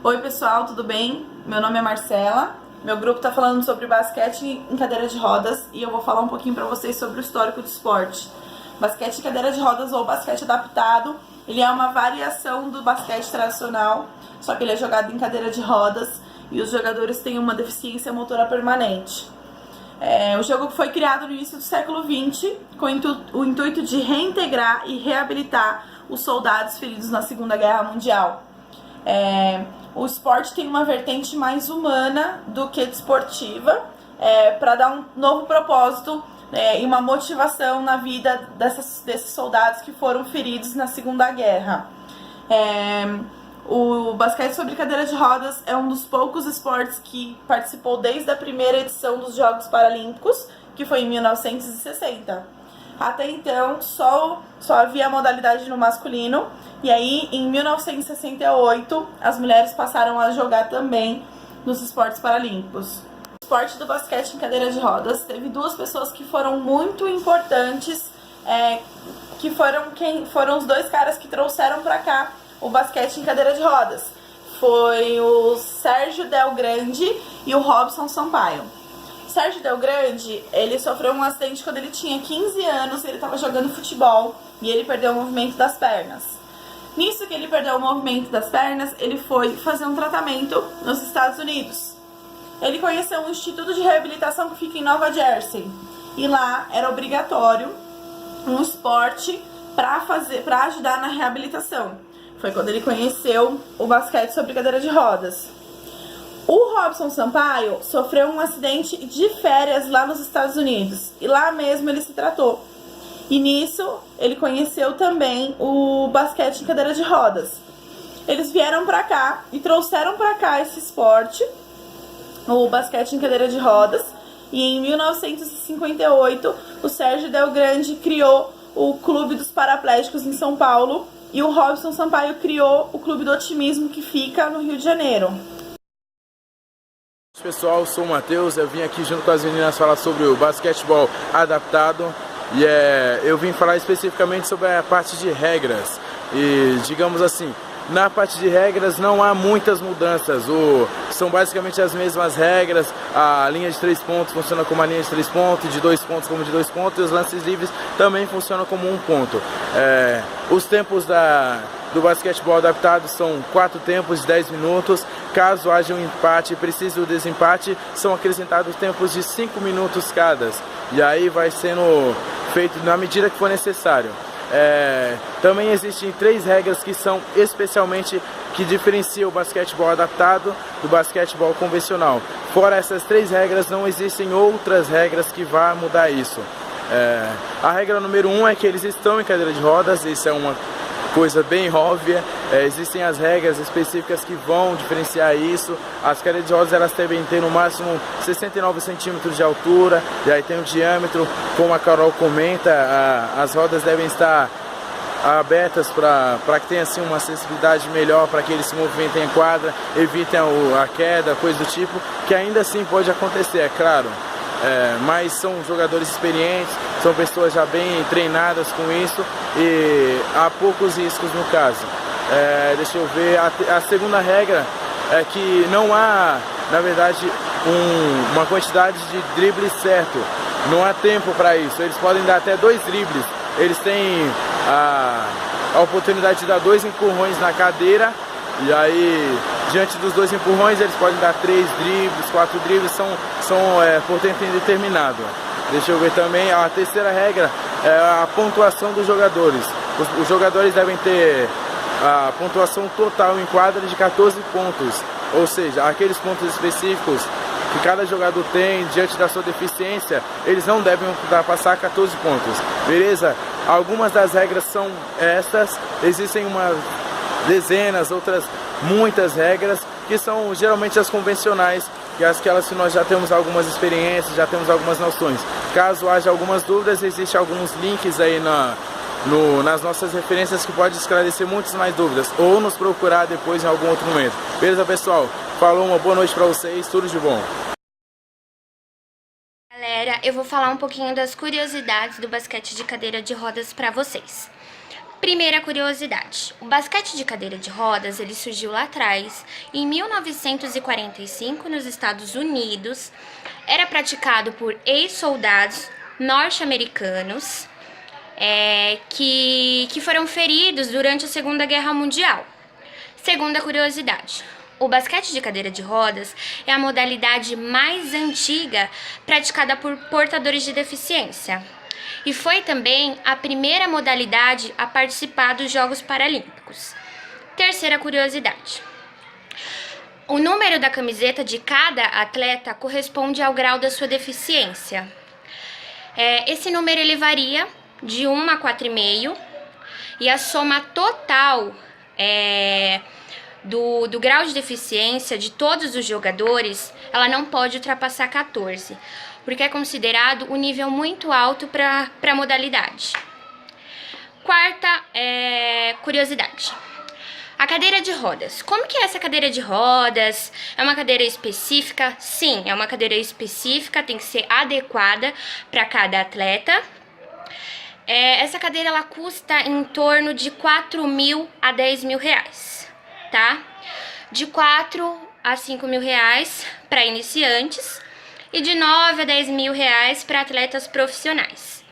Oi pessoal, tudo bem? Meu nome é Marcela, meu grupo está falando sobre basquete em cadeira de rodas e eu vou falar um pouquinho para vocês sobre o histórico do esporte. Basquete em cadeira de rodas ou basquete adaptado, ele é uma variação do basquete tradicional, só que ele é jogado em cadeira de rodas e os jogadores têm uma deficiência motora permanente. O jogo foi criado no início do século XX com o intuito de reintegrar e reabilitar os soldados feridos na Segunda Guerra Mundial. O esporte tem uma vertente mais humana do que desportiva, para dar um novo propósito e uma motivação na vida desses soldados que foram feridos na Segunda Guerra. O basquete sobre cadeira de rodas é um dos poucos esportes que participou desde a primeira edição dos Jogos Paralímpicos, que foi em 1960. Até então, só havia a modalidade no masculino, e aí em 1968 as mulheres passaram a jogar também nos esportes paralímpicos. O esporte do basquete em cadeira de rodas teve duas pessoas que foram muito importantes, que foram os dois caras que trouxeram para cá o basquete em cadeira de rodas. Foi o Sérgio Del Grande e o Robson Sampaio. Sérgio Del Grande, ele sofreu um acidente quando ele tinha 15 anos, ele estava jogando futebol e ele perdeu o movimento das pernas. Nisso que ele perdeu o movimento das pernas, ele foi fazer um tratamento nos Estados Unidos. Ele conheceu um instituto de reabilitação que fica em Nova Jersey e lá era obrigatório um esporte para ajudar na reabilitação. Foi quando ele conheceu o basquete sobre cadeira de rodas. O Robson Sampaio sofreu um acidente de férias lá nos Estados Unidos e lá mesmo ele se tratou. E nisso ele conheceu também o basquete em cadeira de rodas. Eles vieram pra cá e trouxeram pra cá esse esporte, o basquete em cadeira de rodas, e em 1958 o Sérgio Del Grande criou o Clube dos Paraplégicos em São Paulo e o Robson Sampaio criou o Clube do Otimismo, que fica no Rio de Janeiro. Pessoal, eu sou o Matheus, eu vim aqui junto com as meninas falar sobre o basquetebol adaptado e eu vim falar especificamente sobre a parte de regras e, digamos assim, na parte de regras não há muitas mudanças, são basicamente as mesmas regras. A linha de 3 pontos funciona como a linha de 3 pontos, de 2 pontos como de 2 pontos, e os lances livres também funcionam como 1 ponto. Os tempos do basquetebol adaptado são 4 tempos de 10 minutos. Caso haja um empate e precise do desempate, são acrescentados tempos de 5 minutos cada. E aí vai sendo feito na medida que for necessário. Também existem 3 regras que são especialmente que diferenciam o basquetebol adaptado do basquetebol convencional. Fora essas 3 regras, não existem outras regras que vá mudar isso. A regra número 1 é que eles estão em cadeira de rodas, isso é uma coisa bem óbvia. Existem as regras específicas que vão diferenciar isso. As cadeiras de rodas elas devem ter no máximo 69 centímetros de altura, e aí tem o diâmetro, como a Carol comenta, as rodas devem estar abertas para que tenha assim uma acessibilidade melhor, para que eles se movimentem em quadra, evitem a queda, coisa do tipo, que ainda assim pode acontecer, é claro. Mas são jogadores experientes, são pessoas já bem treinadas com isso e há poucos riscos no caso. Deixa eu ver, a segunda regra é que não há, na verdade, uma quantidade de dribles certo, não há tempo para isso. Eles podem dar até 2 dribles, eles têm a oportunidade de dar 2 empurrões na cadeira, e aí diante dos 2 empurrões eles podem dar 3 dribles, 4 dribles, são por tempo indeterminado. Deixa eu ver também, a terceira regra é a pontuação dos jogadores. Os jogadores devem ter a pontuação total em quadra de 14 pontos, ou seja, aqueles pontos específicos que cada jogador tem diante da sua deficiência, eles não devem ultrapassar 14 pontos, beleza? Algumas das regras são essas, existem umas dezenas, outras muitas regras, que são geralmente as convencionais, e aquelas que nós já temos algumas experiências, já temos algumas noções. Caso haja algumas dúvidas, existem alguns links aí nas nossas referências que pode esclarecer muitas mais dúvidas, ou nos procurar depois em algum outro momento. Beleza, pessoal? Falou, uma boa noite para vocês, tudo de bom. Galera, eu vou falar um pouquinho das curiosidades do basquete de cadeira de rodas para vocês. Primeira curiosidade, o basquete de cadeira de rodas, ele surgiu lá atrás, em 1945, nos Estados Unidos. Era praticado por ex-soldados norte-americanos que foram feridos durante a Segunda Guerra Mundial. Segunda curiosidade, o basquete de cadeira de rodas é a modalidade mais antiga praticada por portadores de deficiência. E foi também a primeira modalidade a participar dos Jogos Paralímpicos. Terceira curiosidade. O número da camiseta de cada atleta corresponde ao grau da sua deficiência. Esse número ele varia de 1 a 4,5 e a soma total do grau de deficiência de todos os jogadores, ela não pode ultrapassar 14, porque é considerado um nível muito alto para a modalidade. Quarta curiosidade. A cadeira de rodas. Como que é essa cadeira de rodas? É uma cadeira específica? Sim, é uma cadeira específica, tem que ser adequada para cada atleta. Essa cadeira ela custa em torno de 4.000 a 10.000 reais, tá? De 4 a 5.000 reais para iniciantes e de 9 a 10.000 reais para atletas profissionais.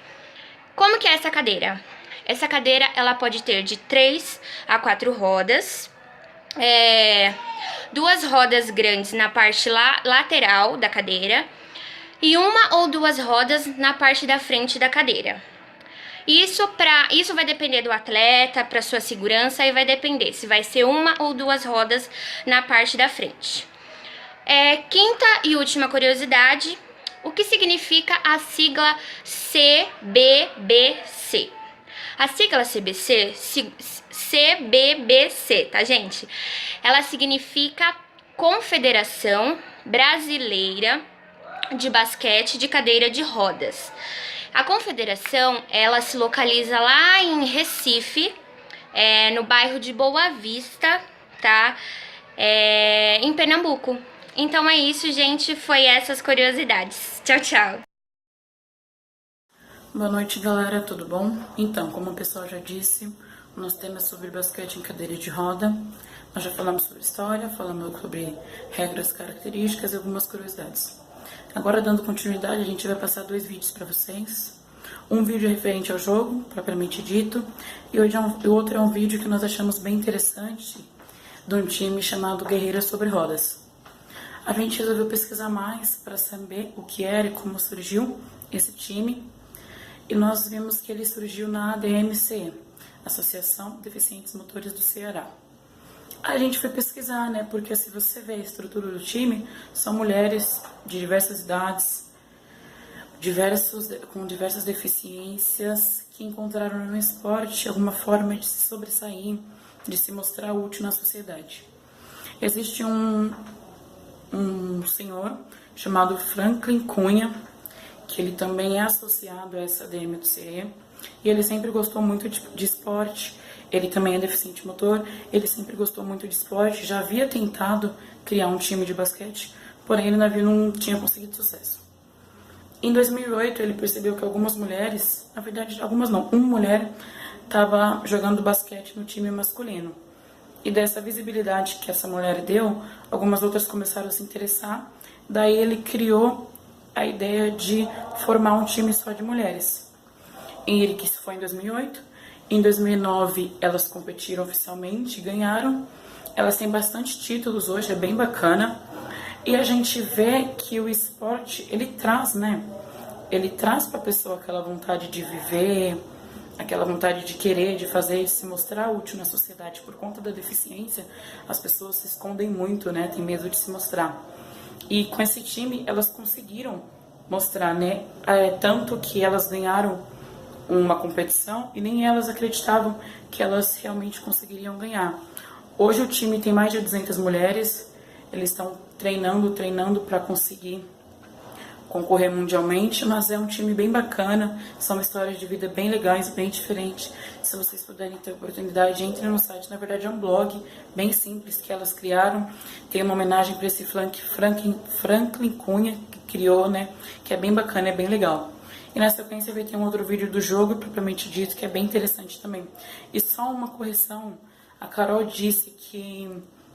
Como que é essa cadeira? Essa cadeira ela pode ter de 3 a 4 rodas, 2 rodas grandes na parte lateral da cadeira e 1 ou 2 rodas na parte da frente da cadeira. Isso vai depender do atleta, para sua segurança, e vai depender se vai ser 1 ou 2 rodas na parte da frente. Quinta e última curiosidade, o que significa a sigla CBBC? A sigla CBBC, tá, gente? Ela significa Confederação Brasileira de Basquete de Cadeira de Rodas. A confederação, ela se localiza lá em Recife, no bairro de Boa Vista, tá? Em Pernambuco. Então é isso, gente. Foi essas curiosidades. Tchau, tchau. Boa noite, galera. Tudo bom? Então, como o pessoal já disse, o nosso tema é sobre basquete em cadeira de roda. Nós já falamos sobre história, falamos sobre regras, características e algumas curiosidades. Agora, dando continuidade, a gente vai passar 2 vídeos para vocês. Um vídeo é referente ao jogo, propriamente dito, e o outro é um vídeo que nós achamos bem interessante, de um time chamado Guerreiras sobre Rodas. A gente resolveu pesquisar mais para saber o que era e como surgiu esse time, e nós vimos que ele surgiu na ADMCE, Associação de Deficientes Motores do Ceará. A gente foi pesquisar, né? Porque se você vê a estrutura do time, são mulheres de diversas idades, com diversas deficiências, que encontraram no esporte alguma forma de se sobressair, de se mostrar útil na sociedade. Existe um senhor chamado Franklin Cunha, que ele também é associado a essa DMCE, e ele sempre gostou muito de esporte. Ele também é deficiente motor, ele sempre gostou muito de esporte, já havia tentado criar um time de basquete, porém ele não tinha conseguido sucesso. Em 2008 ele percebeu que algumas mulheres, na verdade algumas não, uma mulher estava jogando basquete no time masculino. E dessa visibilidade que essa mulher deu, algumas outras começaram a se interessar, daí ele criou a ideia de formar um time só de mulheres. Isso foi em 2008. Em 2009, elas competiram oficialmente, ganharam. Elas têm bastante títulos hoje, é bem bacana. E a gente vê que o esporte, ele traz, né? Ele traz para a pessoa aquela vontade de viver, aquela vontade de querer, de fazer, de se mostrar útil na sociedade. Por conta da deficiência, as pessoas se escondem muito, né? Tem medo de se mostrar. E com esse time, elas conseguiram mostrar, né? Tanto que elas ganharam uma competição e nem elas acreditavam que elas realmente conseguiriam ganhar. Hoje o time tem mais de 200 mulheres, eles estão treinando para conseguir concorrer mundialmente, mas é um time bem bacana, são histórias de vida bem legais, bem diferentes. Se vocês puderem ter oportunidade, entrem no site, na verdade é um blog bem simples que elas criaram, tem uma homenagem para esse Franklin Cunha, que criou, né, que é bem bacana, é bem legal. E na sequência vai ter um outro vídeo do jogo, propriamente dito, que é bem interessante também. E só uma correção, a Carol disse que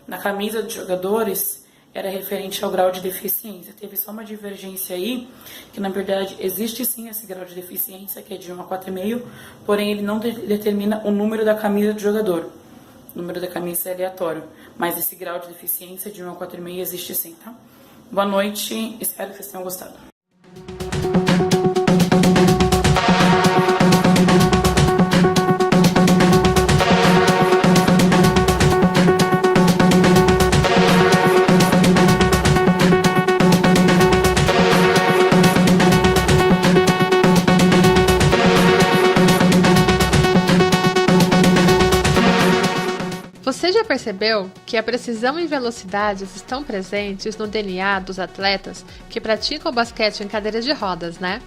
na camisa dos jogadores era referente ao grau de deficiência. Teve só uma divergência aí, que na verdade existe sim esse grau de deficiência, que é de 1 a 4,5, porém ele não determina o número da camisa do jogador. O número da camisa é aleatório, mas esse grau de deficiência de 1 a 4,5 existe sim, tá? Boa noite, espero que vocês tenham gostado. Você já percebeu que a precisão e velocidades estão presentes no DNA dos atletas que praticam o basquete em cadeiras de rodas, né?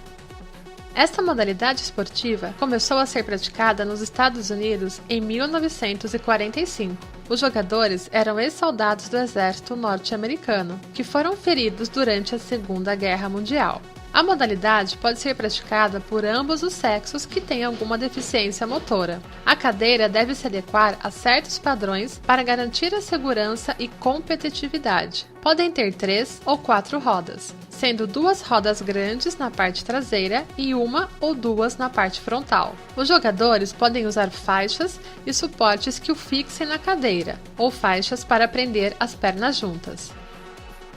Esta modalidade esportiva começou a ser praticada nos Estados Unidos em 1945. Os jogadores eram ex-soldados do exército norte-americano, que foram feridos durante a Segunda Guerra Mundial. A modalidade pode ser praticada por ambos os sexos que têm alguma deficiência motora. A cadeira deve se adequar a certos padrões para garantir a segurança e competitividade. Podem ter 3 ou 4 rodas, sendo 2 rodas grandes na parte traseira e 1 ou 2 na parte frontal. Os jogadores podem usar faixas e suportes que o fixem na cadeira, ou faixas para prender as pernas juntas.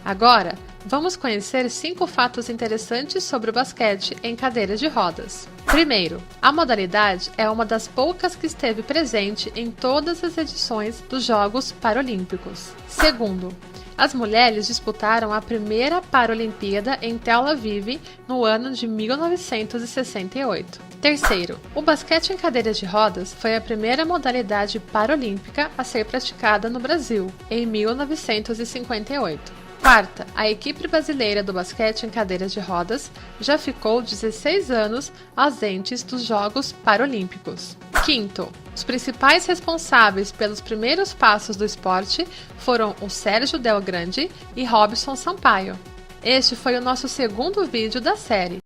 Agora, vamos conhecer 5 fatos interessantes sobre o basquete em cadeiras de rodas. Primeiro, a modalidade é uma das poucas que esteve presente em todas as edições dos Jogos Paralímpicos. Segundo, as mulheres disputaram a primeira Paralimpíada em Tel Aviv no ano de 1968. Terceiro, o basquete em cadeiras de rodas foi a primeira modalidade paralímpica a ser praticada no Brasil, em 1958. Quarta, a equipe brasileira do basquete em cadeiras de rodas já ficou 16 anos ausentes dos Jogos Paralímpicos. Quinto, os principais responsáveis pelos primeiros passos do esporte foram o Sérgio Del Grande e Robson Sampaio. Este foi o nosso segundo vídeo da série.